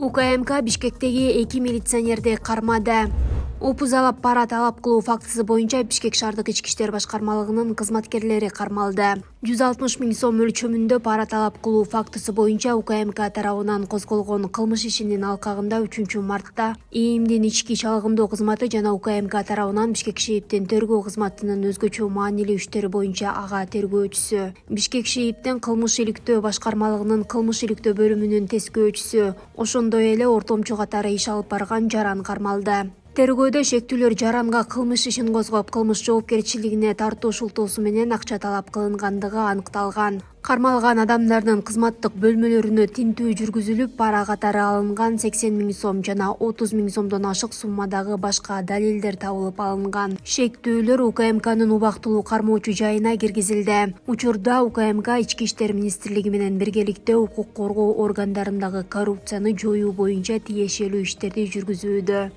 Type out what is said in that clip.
УКМК Бишкектеги 2 милиционерди кармады. Опузалап пара талап кылуу фактысы боюнча Бишкек шаардык ички иштер башкармалыгынын кызматкерлери кармалды. 160 000 сом өлчөмүндө пара талап кылуу фактысы боюнча УКМК тарабынан козголгон кылмыш ишинин алкагында 3 мартта ИИМдин ички чалгымдоо кызматы жана УКМК тарабынан Бишкек ШИИБдин тергөө кызматынын өзгөчө маанилүү иштери боюнча ага тергөөчүсү, Бишкек ШИИБдин кылмыш иликтөө башкармалыгынын кылмыш иликтөө бөлүмүнүн тескөөчүсү, ошондой эле ортомчу катары иш алып барган Жаран кармалды. Тергөөдө шектүүлөр Жаранга кылмыш ишин козгоп, кылмыш жоопкерчилигине тартуу шултоосу менен акча талап кылынгандыгы аныкталган. Кармалган адамдардын кызматтык бөлмөлөрүнө тинтүү жүргүзүлүп, пара катары алынган 80 000 сом жана 30 000 сомдон ашык суммадагы башка далилдер табылып алынган. Шектүүлөр УКМКнын убактылуу кармоочу жайына киргизилди. Учурда УКМК Ички иштер министрлиги менен биргеликте укук коргоо органдарындагы коррупцияны жоюу боюнча тиешелүү иштерди жүргүзүүдө.